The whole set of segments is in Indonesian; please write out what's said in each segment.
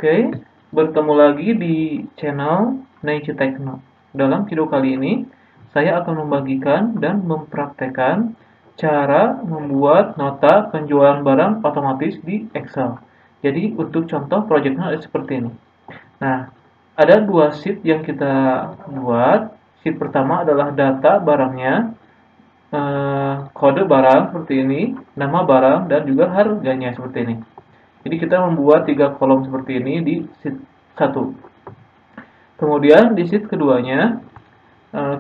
Oke, bertemu lagi di channel Naichi Techno. Dalam video kali ini, saya akan membagikan dan mempraktekkan cara membuat nota penjualan barang otomatis di Excel. Jadi, untuk contoh proyeknya ada seperti ini. Nah, ada dua sheet yang kita buat. Sheet pertama adalah data barangnya, kode barang seperti ini, nama barang, dan juga harganya seperti ini. Jadi kita membuat 3 kolom seperti ini di sheet 1. Kemudian di sheet keduanya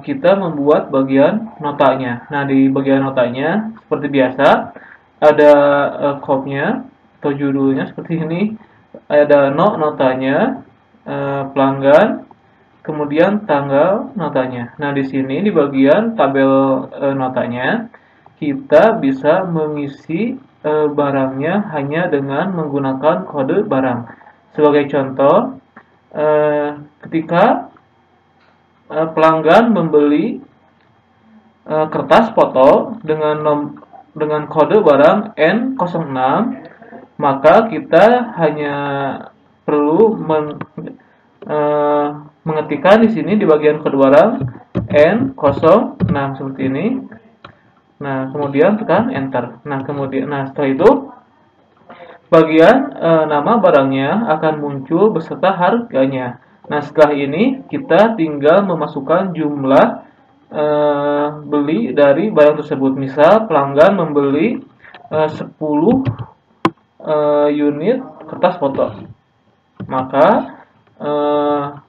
kita membuat bagian notanya. Nah, di bagian notanya seperti biasa ada kopnya atau judulnya seperti ini, ada notanya, pelanggan, kemudian tanggal notanya. Nah, di sini di bagian tabel notanya kita bisa mengisi barangnya hanya dengan menggunakan kode barang. Sebagai contoh, ketika pelanggan membeli kertas foto dengan kode barang N06, maka kita hanya perlu mengetikkan di sini di bagian kode barang N06 seperti ini. Nah, kemudian tekan enter. Nah, setelah itu bagian nama barangnya akan muncul beserta harganya. Nah, setelah ini kita tinggal memasukkan jumlah beli dari barang tersebut. Misal pelanggan membeli 10 unit kertas foto. Maka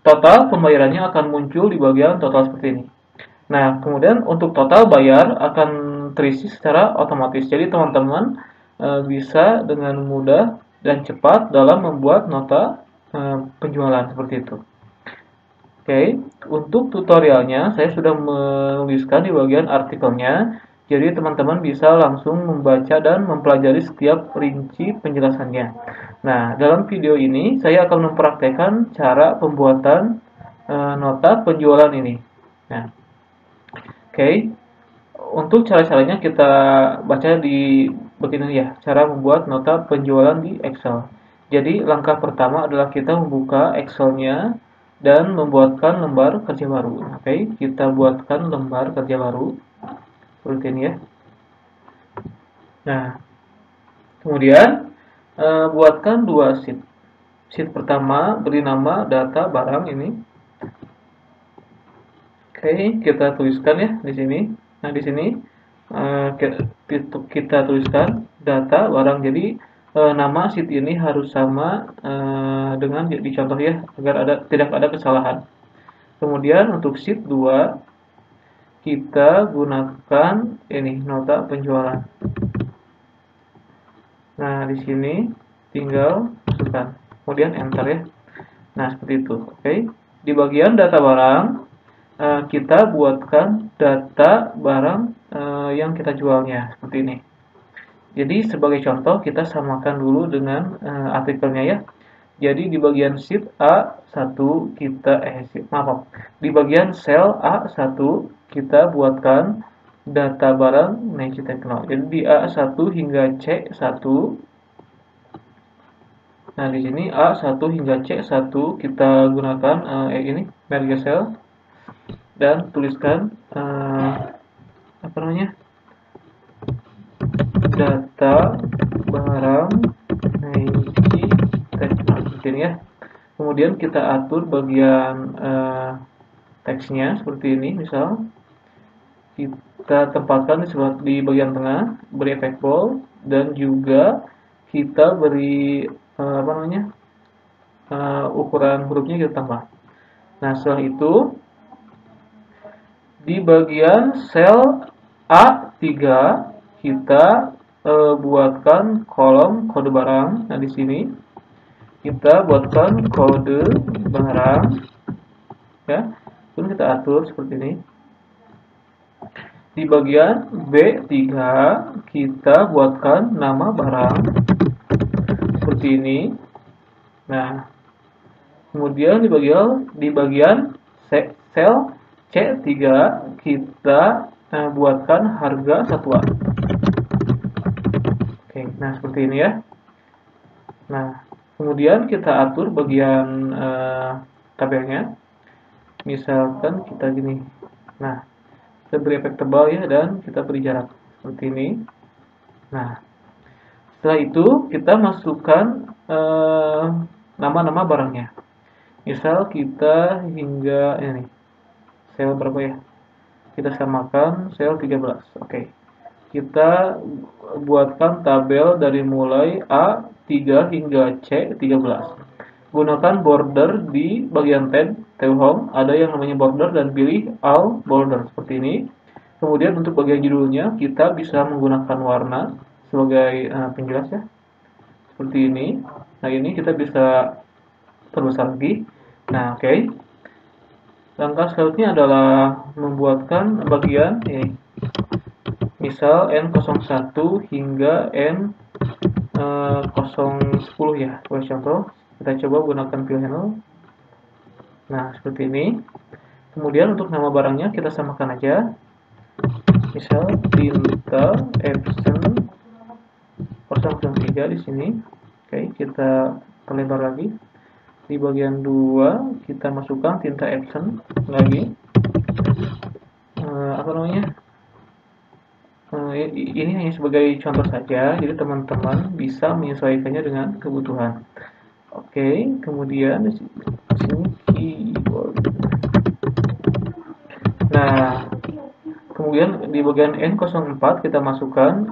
total pembayarannya akan muncul di bagian total seperti ini. Nah, kemudian untuk total bayar akan terisi secara otomatis. Jadi teman-teman bisa dengan mudah dan cepat dalam membuat nota penjualan seperti itu. Oke, untuk tutorialnya saya sudah menuliskan di bagian artikelnya. Jadi teman-teman bisa langsung membaca dan mempelajari setiap rinci penjelasannya. Nah, dalam video ini saya akan mempraktekkan cara pembuatan nota penjualan ini. Nah, oke, untuk cara-caranya kita baca di begini ya, cara membuat nota penjualan di Excel. Jadi langkah pertama adalah kita membuka Excel-nya dan membuatkan lembar kerja baru. Oke, kita buatkan lembar kerja baru seperti ini ya. Nah, kemudian buatkan dua sheet. Sheet pertama beri nama data barang ini. Oke, kita tuliskan ya di sini. Nah, di sini kita tuliskan data barang. Jadi nama sheet ini harus sama dengan di contoh ya, agar tidak ada kesalahan. Kemudian untuk sheet 2 kita gunakan ini nota penjualan. Nah, di sini tinggal masukkan. Kemudian enter ya. Nah, seperti itu. Oke. Di bagian data barang kita buatkan data barang yang kita jualnya seperti ini. Jadi sebagai contoh kita samakan dulu dengan artikelnya ya. Jadi di bagian sheet A1 kita di bagian sel A1 kita buatkan data barang Naichi Techno. Jadi di A1 hingga C1. Nah, di sini A1 hingga C1 kita gunakan ini merge cell dan tuliskan apa namanya? Data barang Naichi Techno seperti ini ya. Kemudian kita atur bagian teksnya seperti ini, misal kita tempatkan di bagian tengah, beri efek bold, dan juga kita beri ukuran hurufnya kita tambah. Nah, setelah itu di bagian sel A3 kita buatkan kolom kode barang. Nah, di sini kita buatkan kode barang ya. Kemudian kita atur seperti ini. Di bagian B3 kita buatkan nama barang seperti ini. Nah, kemudian di bagian sel C3 kita buatkan harga satuan. Oke, nah seperti ini ya. Nah, Kemudian kita atur bagian tabelnya. Misalkan kita gini. Nah, kita beri efek tebal ya, dan kita beri jarak seperti ini. Nah, setelah itu kita masukkan nama-nama barangnya. Misal kita hingga ini sel berapa ya? Kita samakan sel 13. Oke. Kita buatkan tabel dari mulai A3 hingga C13. Gunakan border di bagian tab home, ada yang namanya border, dan pilih all border seperti ini. Kemudian untuk bagian judulnya kita bisa menggunakan warna sebagai penjelas ya, seperti ini. Nah, ini kita bisa perbesar lagi. Nah, oke. Langkah selanjutnya adalah membuatkan bagian ini. Misal N01 hingga N010 ya, sebagai contoh. Kita coba gunakan pivot. Nah, seperti ini. Kemudian untuk nama barangnya kita samakan aja. Misal tinta Epson 003 di sini. Oke, kita perlebar lagi. Di bagian 2 kita masukkan tinta Epson lagi. Apa namanya? Ini hanya sebagai contoh saja, jadi teman-teman bisa menyesuaikannya dengan kebutuhan. Oke, kemudian di sini keyboard. Nah, kemudian di bagian N04 kita masukkan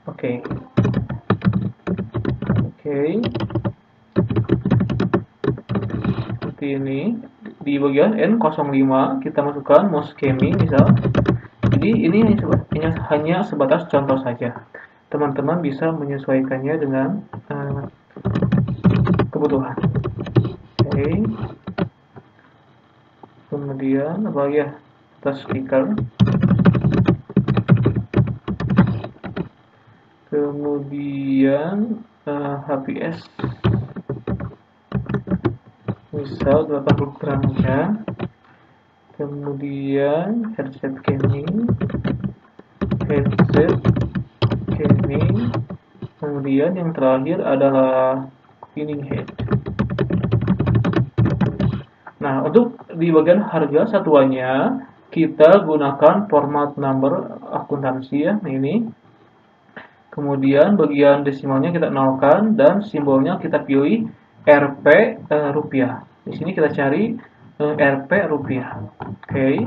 oke. Seperti ini. Di bagian N05 kita masukkan mouse gaming misal. Jadi ini hanya sebatas contoh saja. Teman-teman bisa menyesuaikannya dengan kebutuhan. Oke. Kemudian apa ya? Touch speaker. Kemudian HPS. Misal 80 gram aja. Kemudian headset gaming. Kemudian yang terakhir adalah pinning head. Nah, untuk di bagian harga satuannya kita gunakan format number akuntansi ya, ini. Kemudian bagian desimalnya kita nolkan dan simbolnya kita pilih Rp rupiah. Di sini kita cari Rp rupiah. Oke.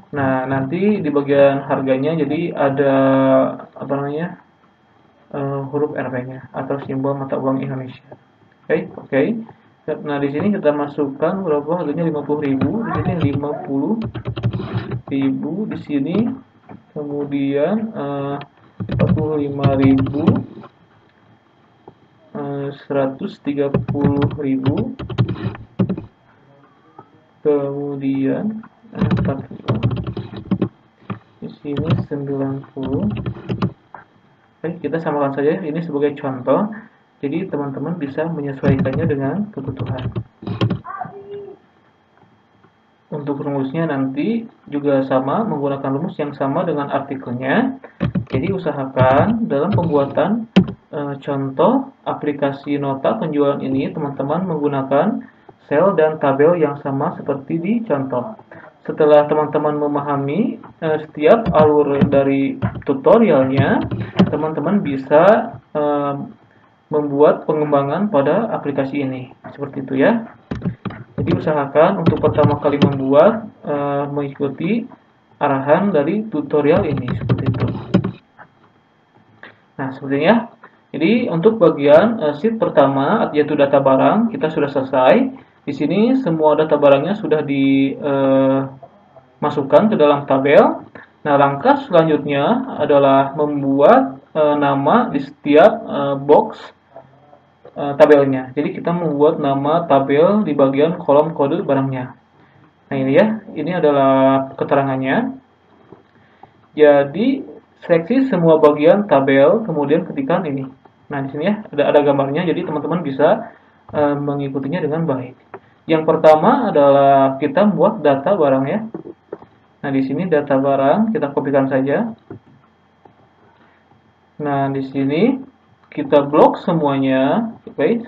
Nah, nanti di bagian harganya jadi ada apa namanya? Huruf Rp-nya atau simbol mata uang Indonesia. Oke. Nah, di sini kita masukkan berapa harganya 50.000, di sini 50.000, di sini kemudian 45.000, 130.000, kemudian 40, di sini 90. Kita samakan saja ini sebagai contoh, jadi teman-teman bisa menyesuaikannya dengan kebutuhan. Untuk rumusnya nanti juga sama, menggunakan rumus yang sama dengan artikelnya. Jadi usahakan dalam pembuatan contoh aplikasi nota penjualan ini teman-teman menggunakan sel dan tabel yang sama seperti di contoh. Setelah teman-teman memahami setiap alur dari tutorialnya, teman-teman bisa membuat pengembangan pada aplikasi ini. Seperti itu ya. Jadi usahakan untuk pertama kali membuat mengikuti arahan dari tutorial ini. Seperti itu. Nah, sepertinya. Jadi untuk bagian sheet pertama yaitu data barang kita sudah selesai. Di sini semua data barangnya sudah dimasukkan ke dalam tabel. Nah, langkah selanjutnya adalah membuat nama di setiap box tabelnya. Jadi kita membuat nama tabel di bagian kolom kode barangnya. Nah, ini ya, ini adalah keterangannya. Jadi seleksi semua bagian tabel, kemudian ketikkan ini. Nah, di sini ya ada gambarnya, jadi teman-teman bisa mengikutinya dengan baik. Yang pertama adalah kita membuat data barang ya. Nah, di sini data barang kita kopikan saja. Nah, di sini kita blok semuanya. Oke,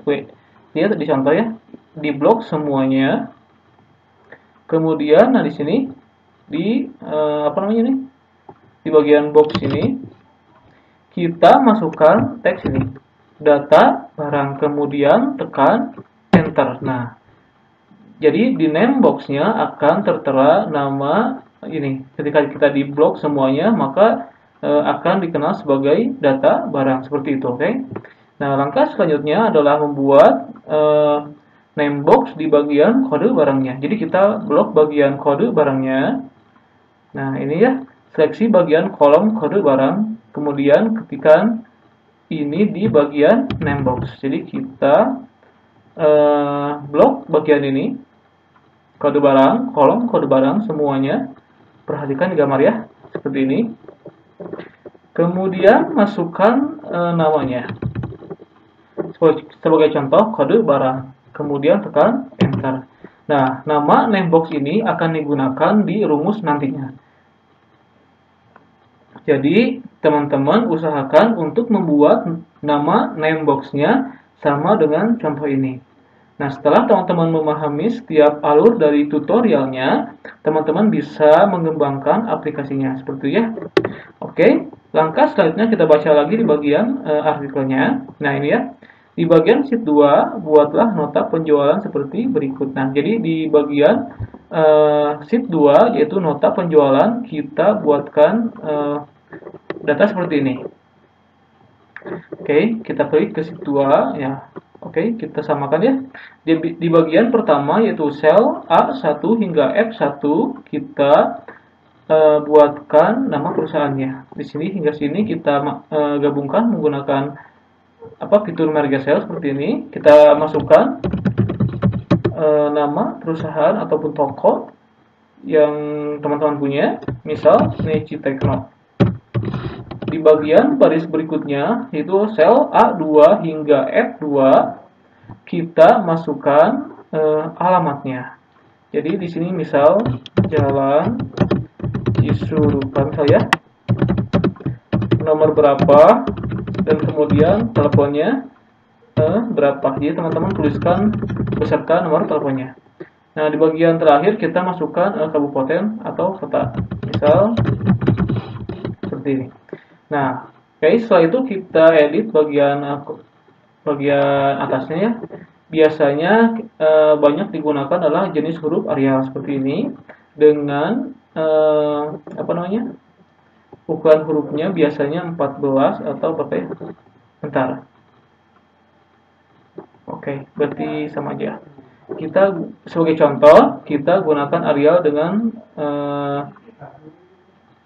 lihat di contoh ya, di blok semuanya. Kemudian, nah di sini di apa namanya nih? Di bagian box ini kita masukkan teks ini, data barang, kemudian tekan enter. Nah, jadi di name boxnya akan tertera nama ini. Ketika kita di blok semuanya, maka akan dikenal sebagai data barang seperti itu. Oke. Nah, langkah selanjutnya adalah membuat name box di bagian kode barangnya. Jadi kita blok bagian kode barangnya. Nah, ini ya, seleksi bagian kolom kode barang, kemudian ketikkan ini di bagian name box. Jadi kita blok bagian ini, kode barang, kolom kode barang semuanya. Perhatikan gambar ya, seperti ini. Kemudian masukkan namanya. Sebagai contoh, kode barang. Kemudian tekan enter. Nah, nama namebox ini akan digunakan di rumus nantinya. Jadi, teman-teman usahakan untuk membuat nama namebox-nya sama dengan contoh ini. Nah, setelah teman-teman memahami setiap alur dari tutorialnya, teman-teman bisa mengembangkan aplikasinya. Seperti itu ya. Oke, langkah selanjutnya kita baca lagi di bagian artikelnya. Nah, ini ya. Di bagian sheet 2, buatlah nota penjualan seperti berikut. Nah, jadi di bagian sheet 2, yaitu nota penjualan, kita buatkan data seperti ini. Oke, kita klik ke sheet 2, ya. Oke, kita samakan ya. Di bagian pertama, yaitu sel A1 hingga F1, kita buatkan nama perusahaannya. Di sini hingga sini kita gabungkan menggunakan fitur merge cell seperti ini. Kita masukkan nama perusahaan ataupun toko yang teman-teman punya, misal Neci Tekno. Di bagian baris berikutnya, yaitu sel A2 hingga F2, kita masukkan alamatnya. Jadi di sini misal Jalan Cisurupan saya, nomor berapa, dan kemudian teleponnya berapa. Jadi teman-teman tuliskan beserta nomor teleponnya. Nah, di bagian terakhir kita masukkan kabupaten atau kota, misal seperti ini. Nah, oke, setelah itu kita edit bagian atasnya ya. Biasanya banyak digunakan adalah jenis huruf Arial seperti ini dengan ukuran hurufnya biasanya 14 atau bentar. Oke, berarti sama aja. Kita sebagai contoh, kita gunakan Arial dengan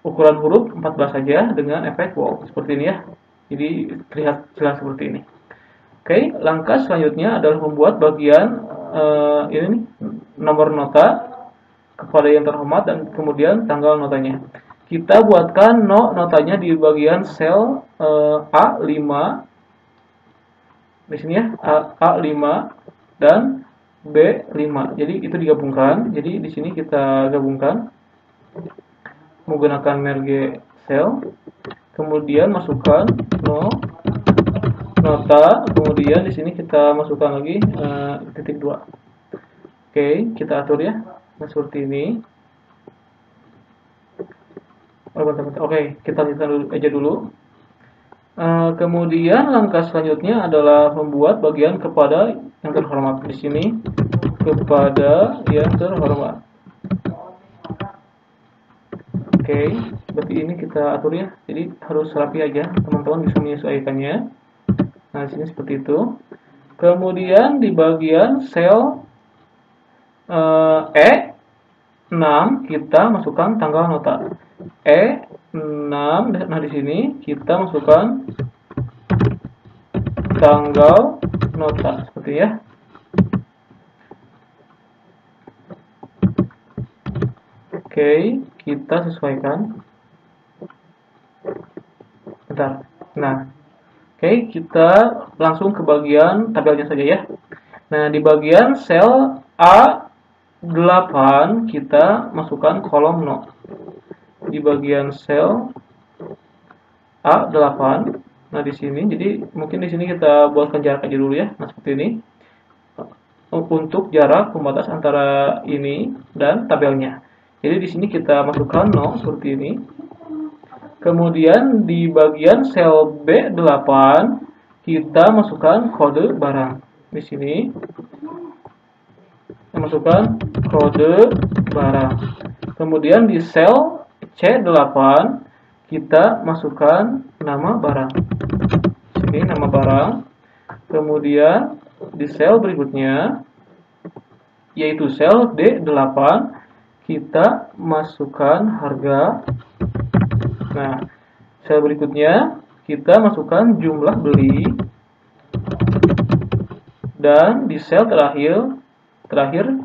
ukuran huruf 14 saja dengan efek wow seperti ini ya. Jadi terlihat jelas seperti ini. Oke, langkah selanjutnya adalah membuat bagian ini nih, nomor nota kepada yang terhormat dan kemudian tanggal notanya. Kita buatkan notanya di bagian sel A5 di sini ya, A5 dan B5. Jadi itu digabungkan. Jadi di sini kita gabungkan menggunakan merge cell. Kemudian masukkan nota, kemudian di sini kita masukkan lagi titik 2. Oke, kita atur ya. Nah, seperti ini. Oke, kita lihat aja dulu. Kemudian langkah selanjutnya adalah membuat bagian kepada yang terhormat. Di sini kepada yang terhormat. Oke, berarti ini kita atur ya. Jadi harus rapi aja, teman-teman bisa menyesuaikannya. Nah, di sini seperti itu. Kemudian di bagian sel E6 kita masukkan tanggal nota. E6, nah di sini kita masukkan tanggal nota seperti ya. Oke, kita sesuaikan. Bentar. Nah, oke, kita langsung ke bagian tabelnya saja ya. Nah, di bagian sel A8 kita masukkan kolom no. Di bagian sel A8, Nah, di sini, jadi mungkin di sini kita buatkan jarak aja dulu ya. Nah, seperti ini. Untuk jarak pembatas antara ini dan tabelnya. Jadi di sini kita masukkan 0 seperti ini. Kemudian di bagian sel B8 kita masukkan kode barang. Di sini kita masukkan kode barang. Kemudian di sel C8 kita masukkan nama barang. Ini nama barang. Kemudian di sel berikutnya, yaitu sel D8, kita masukkan harga. Nah, sel berikutnya kita masukkan jumlah beli. Dan di sel terakhir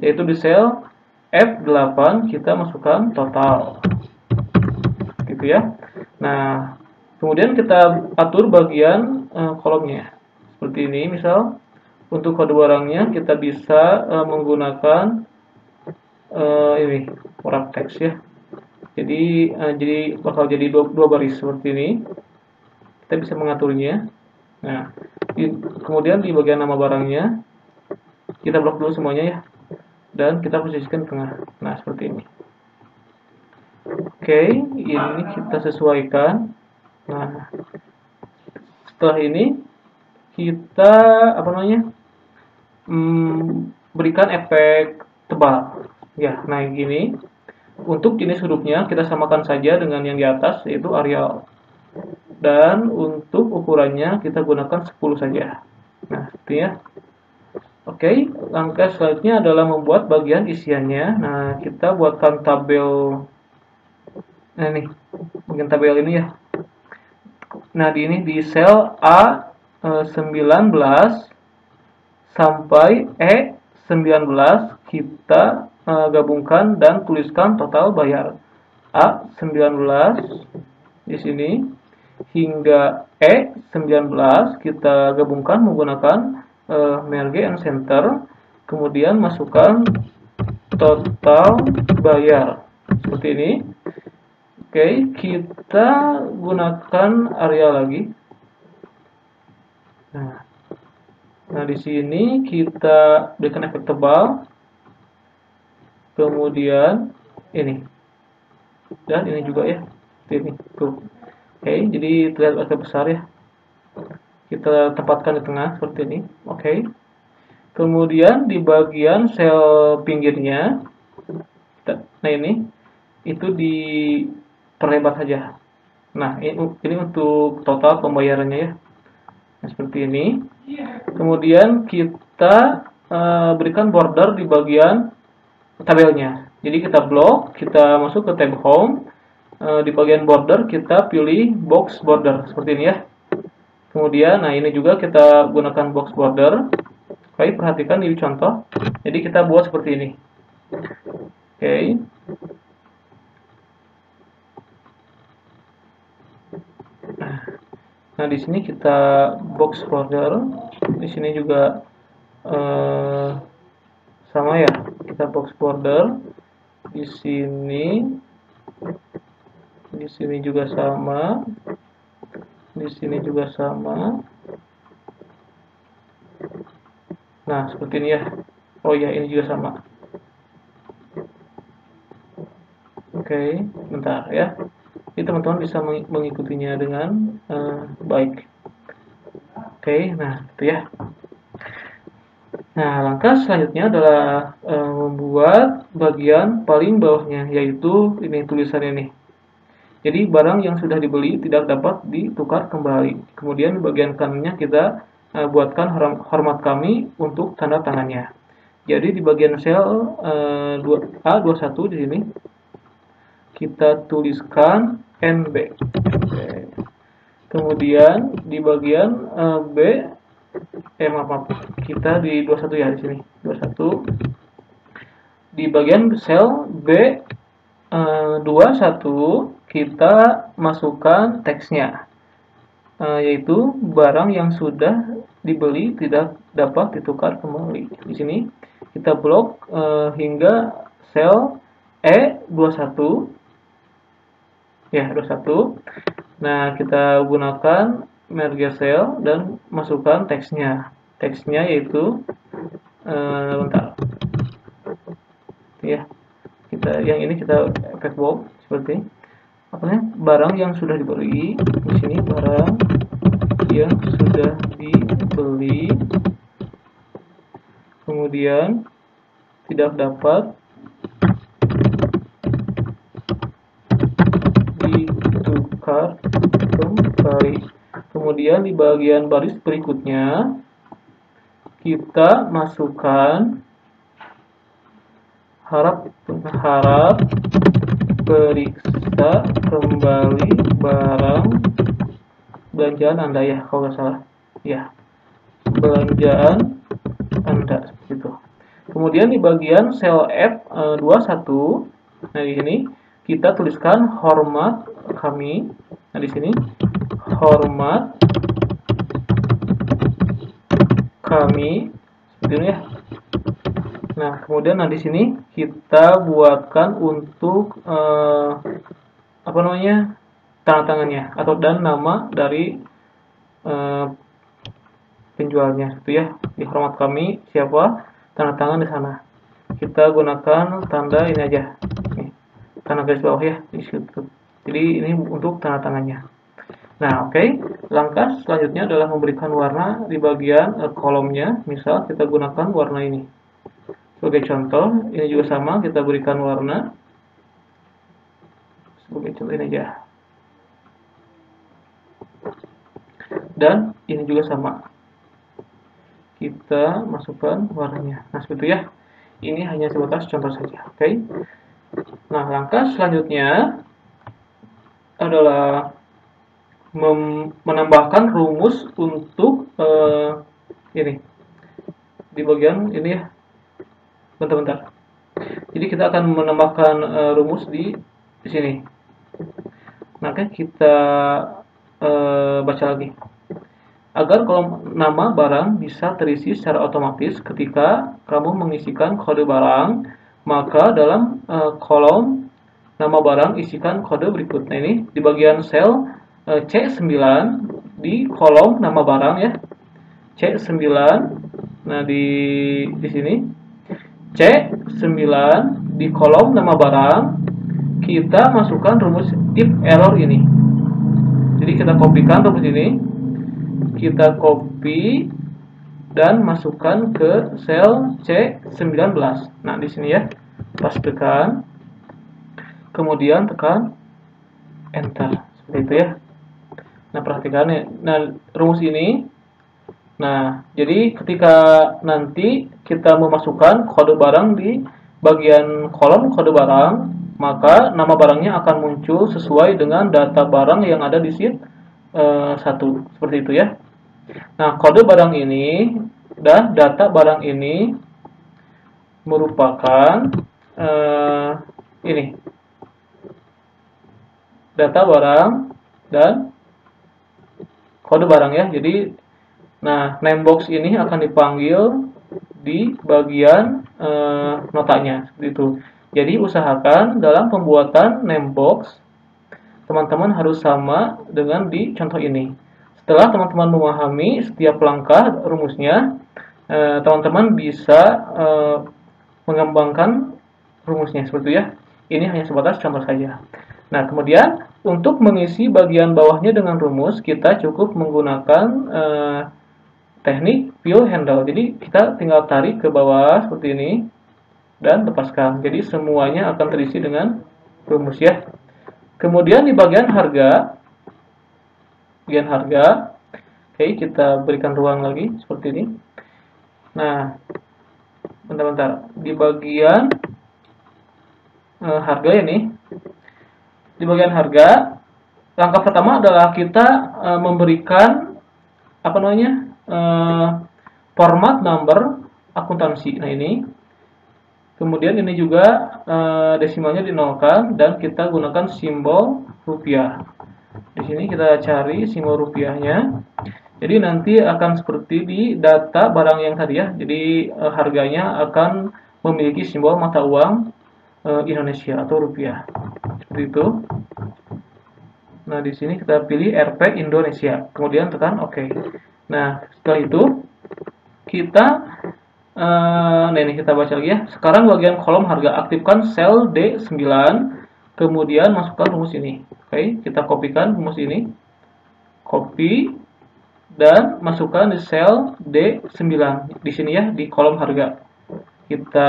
yaitu di sel F8 kita masukkan total. Gitu ya. Nah, kemudian kita atur bagian kolomnya. Seperti ini, misal untuk kode barangnya kita bisa menggunakan ini wrap text ya. Jadi bakal jadi dua baris seperti ini. Kita bisa mengaturnya. Nah, kemudian di bagian nama barangnya kita blok dulu semuanya ya, dan kita posisikan tengah. Nah, seperti ini. Oke, ini kita sesuaikan. Nah, setelah ini kita berikan efek tebal ya. Nah, gini, untuk jenis hurufnya kita samakan saja dengan yang di atas, yaitu Arial, dan untuk ukurannya kita gunakan 10 saja. Nah, seperti ya. Oke, langkah selanjutnya adalah membuat bagian isiannya. Nah, kita buatkan tabel. Nah, ini bagian tabel ini ya. Nah, di sel A19 sampai E19 kita gabungkan dan tuliskan total bayar. A19 di sini hingga E19 kita gabungkan menggunakan merge and center, kemudian masukkan total bayar seperti ini. Oke, kita gunakan area lagi. Nah, di sini kita berikan efek tebal, kemudian ini, dan ini juga ya, seperti ini. Tuh. Oke, jadi terlihat agak besar ya. Kita tempatkan di tengah seperti ini. Oke. Kemudian di bagian sel pinggirnya, nah ini, itu diperlebar saja. Nah, ini untuk total pembayarannya ya. Nah, seperti ini. Kemudian kita berikan border di bagian tabelnya. Jadi kita blok, kita masuk ke tab home. Di bagian border kita pilih box border seperti ini ya. Kemudian, nah ini juga kita gunakan box border. Oke, perhatikan di contoh. Jadi kita buat seperti ini. Oke. Nah, di sini kita box border. Di sini juga sama ya. Kita box border. Di sini juga sama. Di sini juga sama. Nah, seperti ini ya. Oh ya, ini juga sama. Oke, bentar ya. Jadi teman-teman bisa mengikutinya dengan baik. Oke, nah itu ya. Nah, langkah selanjutnya adalah membuat bagian paling bawahnya, yaitu ini tulisan ini. Jadi barang yang sudah dibeli tidak dapat ditukar kembali. Kemudian di bagian kanannya kita buatkan hormat kami untuk tanda tangannya. Jadi di bagian sel A21 di sini kita tuliskan NB. Kemudian di bagian kita di 21 ya, di sini 21. Di bagian sel B21 kita masukkan teksnya, yaitu barang yang sudah dibeli tidak dapat ditukar kembali. Di sini kita blok hingga sel E21 ya, 21. Nah, kita gunakan merge cell dan masukkan teksnya. Teksnya yaitu bentar. Ya, yang ini kita efek box seperti barang yang sudah dibeli. Di sini barang yang sudah dibeli, kemudian tidak dapat ditukar kembali. Kemudian di bagian baris berikutnya kita masukkan harap periksa kembali barang belanjaan Anda, ya, kalau nggak salah, ya, belanjaan Anda, seperti itu. Kemudian di bagian sel F21, nah di sini kita tuliskan hormat kami. Nah di sini hormat kami, seperti ini, ya. Nah, kemudian di sini kita buatkan untuk tanda tangannya atau dan nama dari penjualnya, itu ya. Di hormat kami siapa, tanda tangan di sana. Kita gunakan tanda ini aja, nih, tanda garis bawah, ya, di situ. Jadi ini untuk tanda tangannya. Nah, oke. Langkah selanjutnya adalah memberikan warna di bagian kolomnya. Misal kita gunakan warna ini. Sebagai contoh, ini juga sama, kita berikan warna. Sebagai contoh ini aja. Dan ini juga sama. Kita masukkan warnanya. Nah, seperti itu, ya. Ini hanya sebatas contoh saja, oke. Nah, langkah selanjutnya adalah menambahkan rumus untuk ini di bagian ini, ya. Bentar. Jadi kita akan menambahkan rumus di sini. Maka kita baca lagi. Agar kolom nama barang bisa terisi secara otomatis ketika kamu mengisikan kode barang, maka dalam kolom nama barang isikan kode berikut. Nah, ini di bagian sel C9 di kolom nama barang, ya. C9. Nah, di sini C9 di kolom nama barang kita masukkan rumus if error ini. Jadi kita kopikan rumus ini, kita copy dan masukkan ke sel C19. Nah, di sini, ya, pastekan, kemudian tekan enter, seperti itu, ya. Nah, perhatikan, ya. Nah, rumus ini, nah, jadi ketika nanti kita memasukkan kode barang di bagian kolom kode barang, maka nama barangnya akan muncul sesuai dengan data barang yang ada di sheet 1, seperti itu, ya. Nah, kode barang ini dan data barang ini merupakan ini data barang dan kode barang, ya. Jadi, nah, name box ini akan dipanggil di bagian notanya, seperti itu. Jadi usahakan dalam pembuatan name box teman-teman harus sama dengan di contoh ini. Setelah teman-teman memahami setiap langkah rumusnya, teman-teman bisa mengembangkan rumusnya, seperti itu, ya. Ini hanya sebatas contoh saja. Nah, kemudian untuk mengisi bagian bawahnya dengan rumus, kita cukup menggunakan teknik view handle. Jadi kita tinggal tarik ke bawah seperti ini dan lepaskan. Jadi semuanya akan terisi dengan rumus, ya. Kemudian di bagian harga, oke, kita berikan ruang lagi seperti ini. Nah, bentar. Di bagian harga ini, di bagian harga, langkah pertama adalah kita memberikan format number akuntansi. Nah, ini. Kemudian ini juga desimalnya dinolkan dan kita gunakan simbol rupiah. Di sini kita cari simbol rupiahnya. Jadi nanti akan seperti di data barang yang tadi, ya. Jadi harganya akan memiliki simbol mata uang Indonesia atau rupiah. Seperti itu. Nah, di sini kita pilih RP Indonesia. Kemudian tekan OK. Nah, setelah itu kita nah ini kita baca lagi ya. Sekarang bagian kolom harga, aktifkan sel D9, kemudian masukkan rumus ini. Oke, kita kopikan rumus ini. Copy dan masukkan di sel D9 di sini ya, di kolom harga. Kita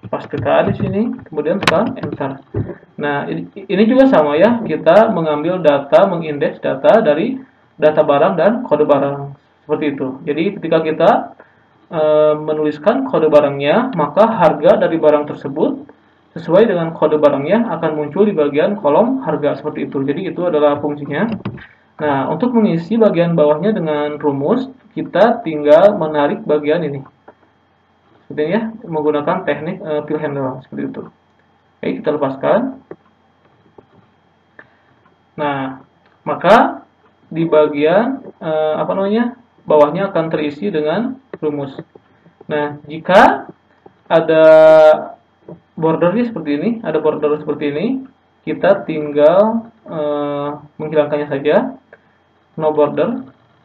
pastikan di sini, kemudian tekan enter. Nah, ini juga sama ya, kita mengambil data, mengindeks data dari data barang dan kode barang seperti itu. Jadi ketika kita menuliskan kode barangnya, maka harga dari barang tersebut sesuai dengan kode barangnya akan muncul di bagian kolom harga seperti itu. Jadi itu adalah fungsinya. Nah, untuk mengisi bagian bawahnya dengan rumus, kita tinggal menarik bagian ini. Seperti ini ya, menggunakan teknik fill handle seperti itu. Oke, kita lepaskan. Nah, maka di bagian bawahnya akan terisi dengan rumus. Nah, jika ada bordernya seperti ini, ada border seperti ini, kita tinggal menghilangkannya saja, no border,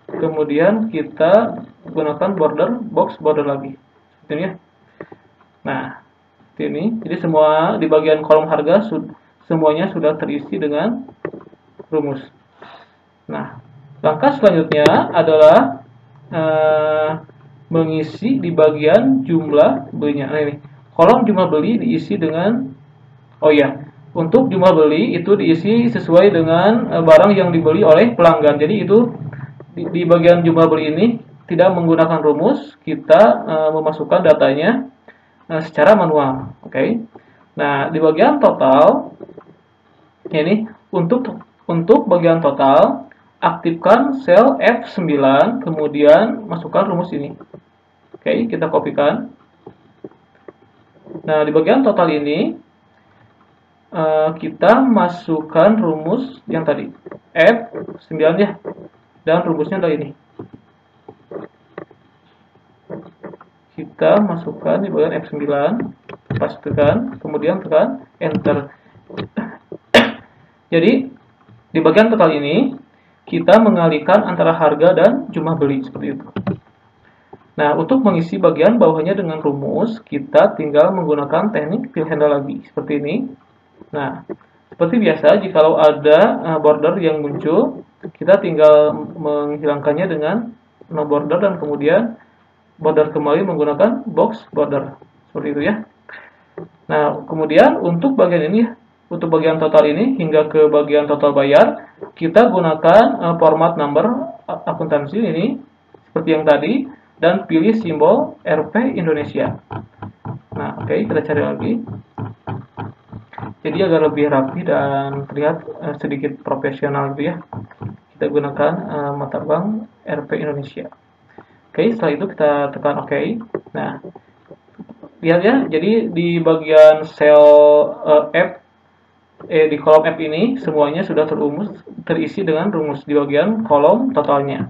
kemudian kita gunakan box border lagi, seperti ini ya. Nah, seperti ini. Jadi semua di bagian kolom harga semuanya sudah terisi dengan rumus. Nah, langkah selanjutnya adalah mengisi di bagian jumlah belinya. Nah, ini kolom jumlah beli diisi dengan, untuk jumlah beli itu diisi sesuai dengan barang yang dibeli oleh pelanggan. Jadi itu di bagian jumlah beli ini tidak menggunakan rumus, kita memasukkan datanya secara manual. Oke. Nah, di bagian total ini untuk bagian total, aktifkan sel F9, kemudian masukkan rumus ini. Oke, kita kopikan. Nah, di bagian total ini, kita masukkan rumus yang tadi, F9 ya, dan rumusnya adalah ini. Kita masukkan di bagian F9, pastikan, kemudian tekan Enter. Jadi, di bagian total ini, kita mengalihkan antara harga dan jumlah beli, seperti itu. Nah, untuk mengisi bagian bawahnya dengan rumus, kita tinggal menggunakan teknik fill handle lagi, seperti ini. Nah, seperti biasa, jikalau ada border yang muncul, kita tinggal menghilangkannya dengan no border dan kemudian border kembali menggunakan box border, seperti itu ya. Nah, kemudian untuk bagian ini, untuk bagian total ini hingga ke bagian total bayar, kita gunakan format number akuntansi ini, seperti yang tadi, dan pilih simbol RP Indonesia. Nah, oke, kita cari lagi. Jadi agar lebih rapi dan terlihat sedikit profesional gitu ya, kita gunakan mata bank RP Indonesia. Oke, setelah itu kita tekan OK. Nah, lihat ya, jadi di bagian sel di kolom F ini semuanya sudah terisi dengan rumus di bagian kolom totalnya.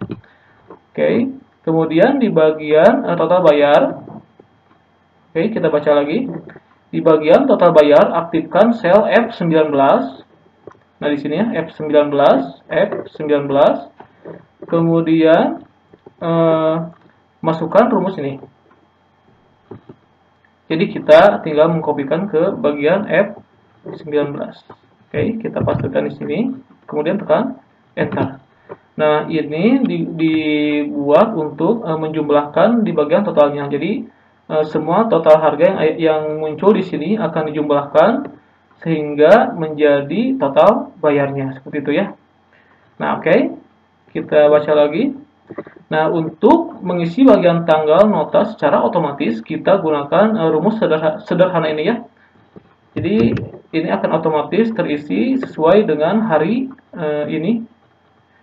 Oke. Kemudian di bagian total bayar, oke, kita baca lagi. Di bagian total bayar, aktifkan sel F19. Nah, di sini ya, F19. Kemudian masukkan rumus ini. Jadi kita tinggal mengkopikan ke bagian F19. Oke, kita pastikan di sini. Kemudian tekan Enter. Nah, ini dibuat untuk menjumlahkan di bagian totalnya. Jadi, semua total harga yang muncul di sini akan dijumlahkan sehingga menjadi total bayarnya. Seperti itu ya. Nah, oke. Kita baca lagi. Nah, untuk mengisi bagian tanggal nota secara otomatis, kita gunakan rumus sederhana ini ya. Jadi, ini akan otomatis terisi sesuai dengan hari ini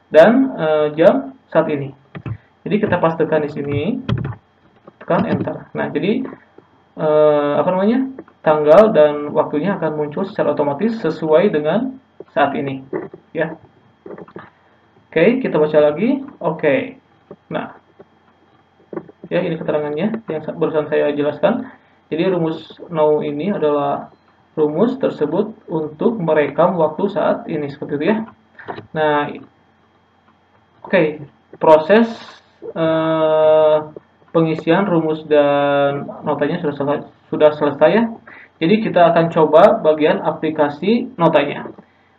dan jam saat ini. Jadi kita pastikan di sini, tekan Enter. Nah, jadi tanggal dan waktunya akan muncul secara otomatis sesuai dengan saat ini, ya. Oke, kita baca lagi. Oke. Nah, ya ini keterangannya yang barusan saya jelaskan. Jadi rumus now ini adalah rumus tersebut untuk merekam waktu saat ini, seperti itu ya. Nah, oke, proses pengisian rumus dan notanya sudah selesai ya. Jadi kita akan coba bagian aplikasi notanya.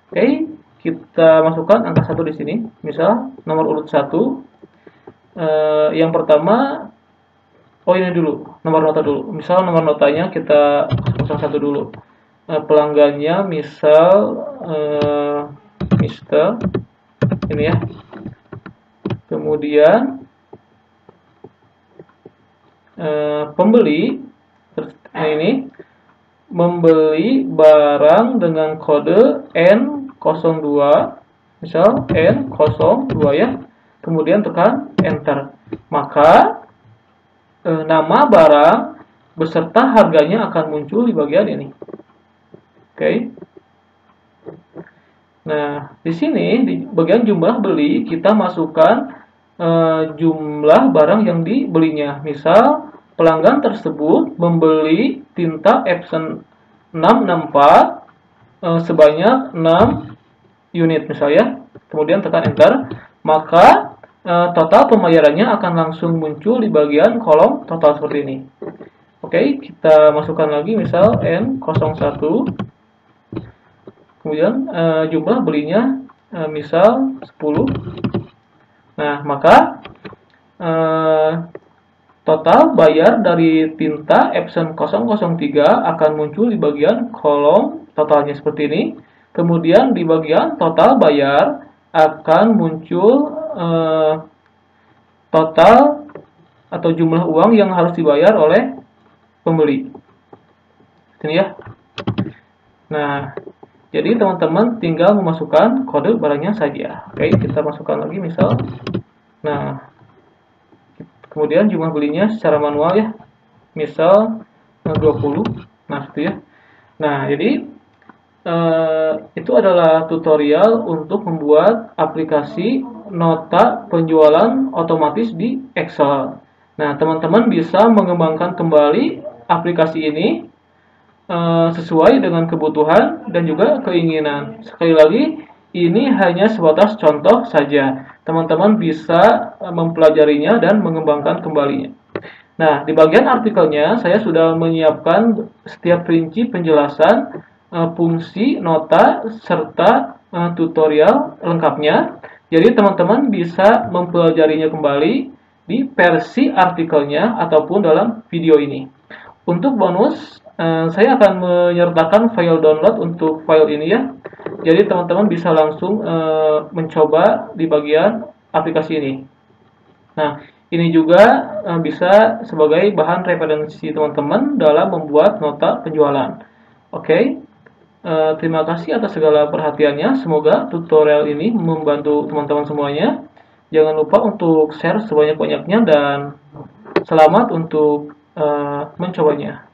Oke, kita masukkan angka 1 di sini. Misal nomor urut 1, yang pertama, oh ini dulu, nomor nota dulu. Misal nomor notanya kita 01 dulu. Pelanggannya misal Mister ini ya. Kemudian pembeli ini membeli barang dengan kode N02, misal N02 ya. Kemudian tekan enter. Maka nama barang beserta harganya akan muncul di bagian ini. Oke. Nah, di sini di bagian jumlah beli kita masukkan jumlah barang yang dibelinya. Misal pelanggan tersebut membeli tinta Epson 664 sebanyak 6 unit misalnya. Kemudian tekan enter, maka total pembayarannya akan langsung muncul di bagian kolom total seperti ini. Oke, kita masukkan lagi misal N01. Kemudian jumlah belinya misal 10. Nah, maka total bayar dari tinta Epson 003 akan muncul di bagian kolom totalnya seperti ini. Kemudian di bagian total bayar akan muncul total atau jumlah uang yang harus dibayar oleh pembeli. Ini ya. Nah, jadi teman-teman tinggal memasukkan kode barangnya saja. Oke, kita masukkan lagi misal. Nah, kemudian jumlah belinya secara manual ya. Misal 20. Nah, itu ya. Nah, jadi itu adalah tutorial untuk membuat aplikasi nota penjualan otomatis di Excel. Nah, teman-teman bisa mengembangkan kembali aplikasi ini sesuai dengan kebutuhan dan juga keinginan. Sekali lagi, ini hanya sebatas contoh saja. Teman-teman bisa mempelajarinya dan mengembangkan kembalinya. Nah, di bagian artikelnya saya sudah menyiapkan setiap rinci penjelasan fungsi nota serta tutorial lengkapnya. Jadi teman-teman bisa mempelajarinya kembali di versi artikelnya ataupun dalam video ini. Untuk bonus, saya akan menyertakan file download untuk file ini ya. Jadi teman-teman bisa langsung mencoba di bagian aplikasi ini. Nah, ini juga bisa sebagai bahan referensi teman-teman dalam membuat nota penjualan. Oke, terima kasih atas segala perhatiannya. Semoga tutorial ini membantu teman-teman semuanya. Jangan lupa untuk share sebanyak-banyaknya dan selamat untuk mencobanya.